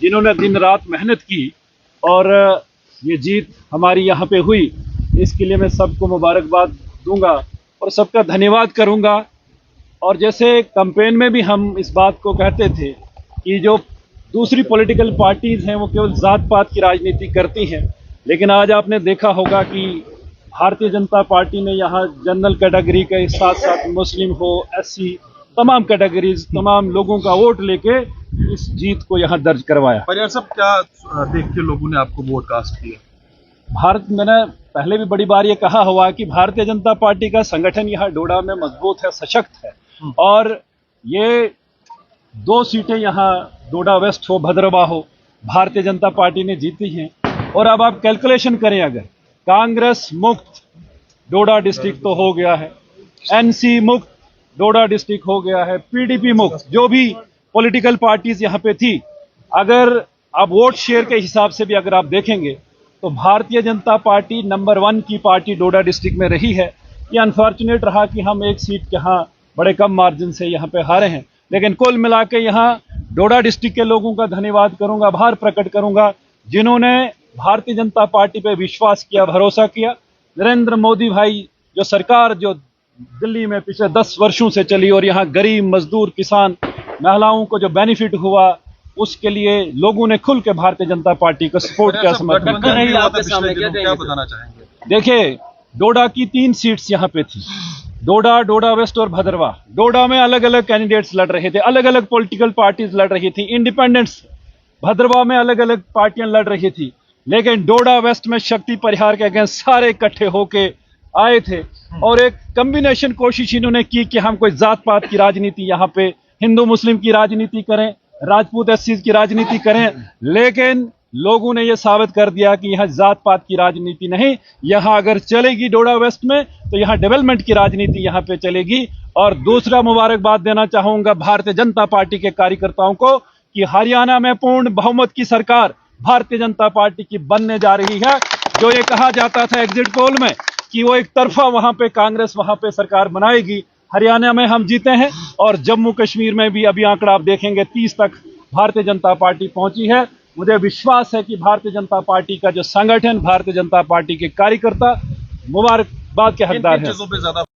जिन्होंने दिन रात मेहनत की और ये जीत हमारी यहाँ पे हुई, इसके लिए मैं सबको मुबारकबाद दूंगा और सबका धन्यवाद करूंगा। और जैसे कैंपेन में भी हम इस बात को कहते थे कि जो दूसरी पॉलिटिकल पार्टीज हैं वो केवल जात पात की राजनीति करती हैं, लेकिन आज आपने देखा होगा कि भारतीय जनता पार्टी ने यहाँ जनरल कैटेगरी के साथ साथ मुस्लिम हो, एससी, तमाम कैटेगरीज, तमाम लोगों का वोट लेके इस जीत को यहाँ दर्ज करवाया। पर यार सब क्या देख के लोगों ने आपको वोट कास्ट किया? मैंने पहले भी बड़ी बार ये कहा हुआ कि भारतीय जनता पार्टी का संगठन यहाँ डोडा में मजबूत है, सशक्त है और ये 2 सीटें यहाँ डोडा वेस्ट हो, भद्रवाह हो, भारतीय जनता पार्टी ने जीती हैं। और अब आप कैलकुलेशन करें, अगर कांग्रेस मुक्त डोडा डिस्ट्रिक्ट तो हो गया है, एनसी मुक्त डोडा डिस्ट्रिक्ट हो गया है, पीडीपी मुक्त, जो भी पॉलिटिकल पार्टीज यहाँ पे थी, अगर आप वोट शेयर के हिसाब से भी अगर आप देखेंगे तो भारतीय जनता पार्टी नंबर 1 की पार्टी डोडा डिस्ट्रिक्ट में रही है। ये अनफॉर्चुनेट रहा कि हम एक सीट के यहाँ बड़े कम मार्जिन से यहाँ पे हारे हैं, लेकिन कुल मिला के यहाँ डोडा डिस्ट्रिक्ट के लोगों का धन्यवाद करूंगा, आभार प्रकट करूंगा, जिन्होंने भारतीय जनता पार्टी पे विश्वास किया, भरोसा किया। नरेंद्र मोदी भाई जो सरकार जो दिल्ली में पिछले 10 वर्षों से चली और यहाँ गरीब, मजदूर, किसान, महिलाओं को जो बेनिफिट हुआ, उसके लिए लोगों ने खुल के भारतीय जनता पार्टी को सपोर्ट किया, समर्थन क्या बताना चाहेंगे? देखिए, डोडा की 3 सीट्स यहाँ पे थी, डोडा, डोडा वेस्ट और भद्रवाह। डोडा में अलग अलग कैंडिडेट्स लड़ रहे थे, अलग अलग पॉलिटिकल पार्टीज लड़ रही थी, इंडिपेंडेंट्स। भद्रवाह में अलग अलग पार्टियां लड़ रही थी, लेकिन डोडा वेस्ट में शक्ति परिहार के अगेंस्ट सारे इकट्ठे होके आए थे और एक कॉम्बिनेशन कोशिश इन्होंने की कि हम कोई जात पात की राजनीति, यहाँ पे हिंदू मुस्लिम की राजनीति करें, राजपूत एससी की राजनीति करें, लेकिन लोगों ने यह साबित कर दिया कि यहाँ जात पात की राजनीति नहीं, यहाँ अगर चलेगी डोडा वेस्ट में तो यहाँ डेवलपमेंट की राजनीति यहाँ पे चलेगी। और दूसरा मुबारकबाद देना चाहूंगा भारतीय जनता पार्टी के कार्यकर्ताओं को कि हरियाणा में पूर्ण बहुमत की सरकार भारतीय जनता पार्टी की बनने जा रही है। जो ये कहा जाता था एग्जिट पोल में कि वो एक तरफा वहां पे कांग्रेस वहां पे सरकार बनाएगी, हरियाणा में हम जीते हैं और जम्मू कश्मीर में भी अभी आंकड़ा आप देखेंगे 30 तक भारतीय जनता पार्टी पहुंची है। मुझे विश्वास है कि भारतीय जनता पार्टी का जो संगठन, भारतीय जनता पार्टी के कार्यकर्ता मुबारकबाद के हकदार हैं।